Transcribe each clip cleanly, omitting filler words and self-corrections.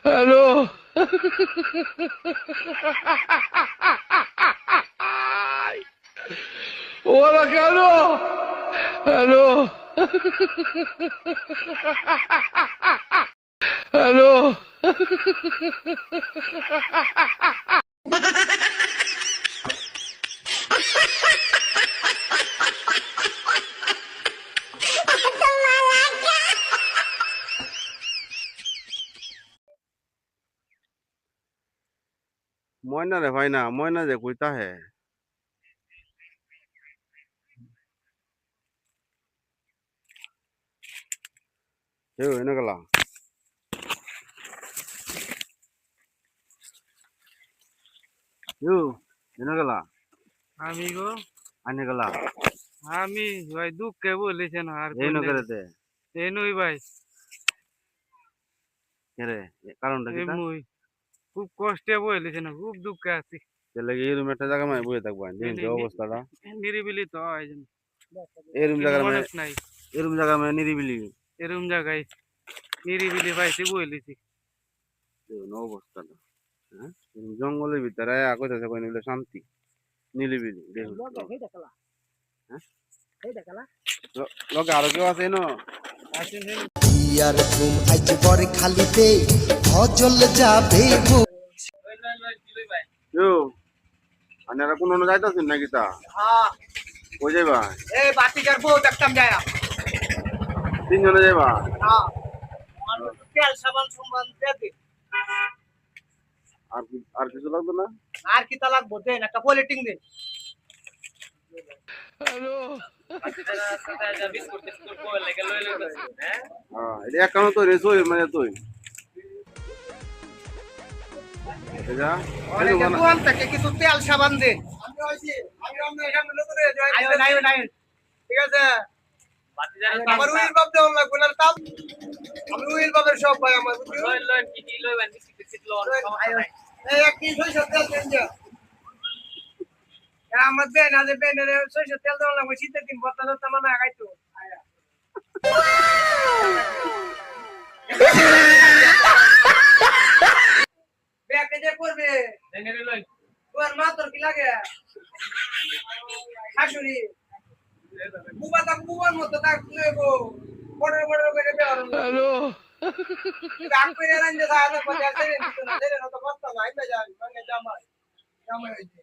Hello. ওরা কেন? Hello. Hello. ময়না রে ভাই না ময়না যে কইতা হে কেউ এনে গেলা কেউ এনে গেলা আমি গো আনে গেলা আমি ভাই দুঃখে বলেছেন আর এই কোন নগরে দে এই নই ভাই রে কারণটা কি এই তা মুই খুব কষ্টে বলেছেন খুব দুঃখে আছি তাহলে এই রুম একটা জায়গা মানে বসে থাকবো দিন যে অবস্থাটা নিরিবিলি তো হয় এই রুম কোনো জায়গা মানে মানুষ নাই এই রুম জায়গা মানে নিরিবিলি এরম জায়গায় নিরিবিলি পাইছি বলেছি দেখুন অবস্থাটা হ্যাঁ জঙ্গলের ভিতরে কইতাছে কই নিলে শান্তি নিরিবিলি দেখুন হ্যাঁ লগে আরো কেউ আছে এনো ইয়ার ঘুম আজ পরে খালিতে অজল যাবে গো। কেউ আপনারা কোন যাইতাছেন নাকি তা কই যাইবা এই বাতিকার বউ দেখতাম যায় তিনজনে যাইবা তেল সাবান সম্মান দেবে আর কিছু লাগবে না আর কি তা লাগবো দেন একটা পলিটিং দিন হ্যালো। হ্যাঁ এটা একানো তো রেসই মানে তুই যা অনেকে দোয়ান থেকে কিছু তেল সাবান দিন আয়ো নাই নাই ঠিক আছে আমার উইল বাপ দেওয়া লাগবে না তাও আমি উইল বাপের সব ভাই আমার এই এক কিলো সরষের তেল দেন যা আমার দেন আজ বেনের সরষের তেল দেওয়া লাগবে শীতের দিন বর্তা ধরতে মানে আগাইতো ব্যাগে যে করবে তোমার মা তোর কি লাগে শাশুড়ি বুবা তা বুবার মতো তা গো বড় বড় করে বের হ্যালো। রাগ করে রান যে সারা পথে আছে দিত না দেরে তো বস্তা নাই না যান মানে জামাই জামাই হইছে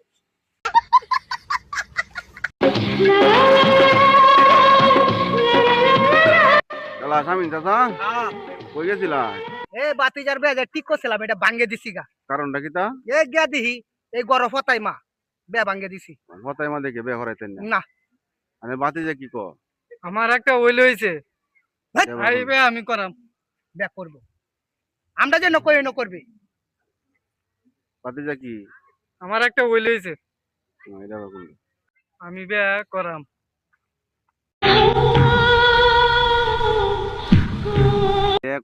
চালা স্বামী চাচা হ্যাঁ কই গেছিলা এ বাতিজার বেজা ঠিক করছিলাম এটা ভাঙ্গে দিছি গা কারণটা কি তা এ গিয়া দিহি এই গরফ হতাই মা বে ভাঙ্গে দিছি হতাই মা দেখে বে হরাইতেন না না মানে বাতি যে কি ক আমার একটা ওইল হয়েছে এবার আইবে আমি করাম বে করব আমরা যে নকই করবি বাতি যে কি আমার একটা ওইল হয়েছে এটা আবার কোনটা? আমি বে করাম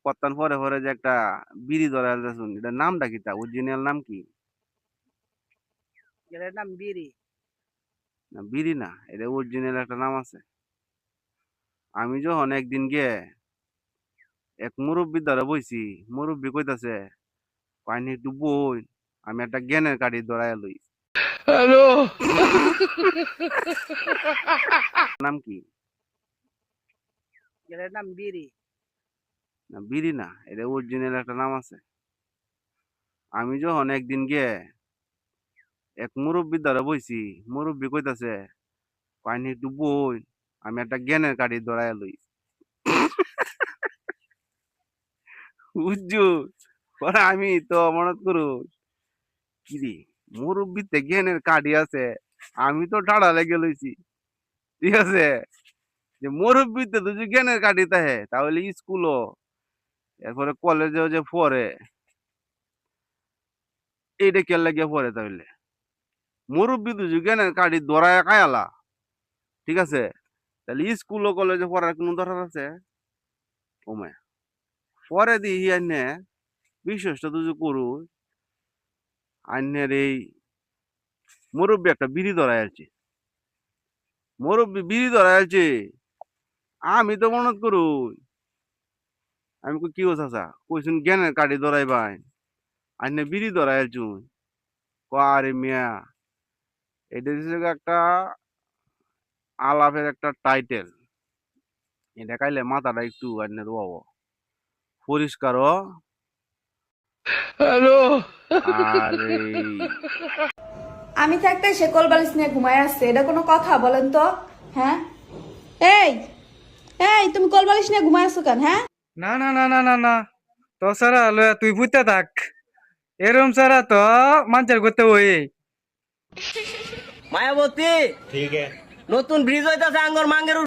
কত্তান পরে পরে যে একটা বিড়ি ধরা শুন এটা নামটা কি তা অরিজিনাল নাম কি এর নাম বিড়ি না বিড়ি না এটা অরিজিনাল একটা নাম আছে আমি যখন একদিন গিয়ে এক মুরব্বীর দ্বারা বইছি মুরব্বী কইতাছে পানি একটু বই আমি একটা জ্ঞানের কাঠি ধরাই লই হ্যালো। নাম কি এর নাম বিড়ি না বিড়ি না এটা অরিজিনাল একটা নাম আছে আমি যখন একদিন গিয়ে এক মুরব্বীর দ্বারা বইছি মুরব্বী কইতাছে পানি একটু বই আমি একটা জ্ঞানের কাঠি ধরাই লই বুঝছো পরে আমি তো মনত করু কিরে মুরব্বীতে জ্ঞানের কাঠি আছে আমি তো ঠাড়া লেগে লইছি ঠিক আছে যে মুরব্বীতে তো যে জ্ঞানের কাঠি তাহে তাহলে স্কুলও এরপরে কলেজেও যে পড়ে এইটা কে লাগিয়ে পড়ে তাহলে মুরব্বী তো যে জ্ঞানের কাঠি দৌড়ায় কায়ালা ঠিক আছে তাহলে স্কুল ও কলেজে পড়ার কোনো দরকার আছে ওমে পরে দিই আইনে বিশেষটা তো যে করু আইনের এই মুরব্বী একটা বিড়ি ধরাই আছে মুরব্বী বিড়ি ধরাই আছে আমি তো মনত করু আমি কই কি ও চাচা কইছুন জ্ঞানের কাঠি ধরাই ভাই আইনে বিড়ি ধরাই চুন আরে মিয়া এটা হচ্ছে একটা আলাপের একটা টাইটেল, এটা খাইলে মাথাটা একটু আইনে রোয়াবো পরিষ্কার হ। হ্যালো আরে আমি থাকতে সে কোল বালিশ নিয়ে ঘুমায় আসছে, এটা কোনো কথা বলেন তো? হ্যাঁ, এই এই তুমি কোল বালিশ নিয়ে ঘুমায় আসছো কেন? হ্যাঁ, না না না না না না, তো সারা লয়া তুই বুঝতে থাক, এরম সারা তো মানুষের করতে ওই মায়াবতী ঠিক নতুন ব্রিজ হইতাছে আঙ্গর মাঙ্গের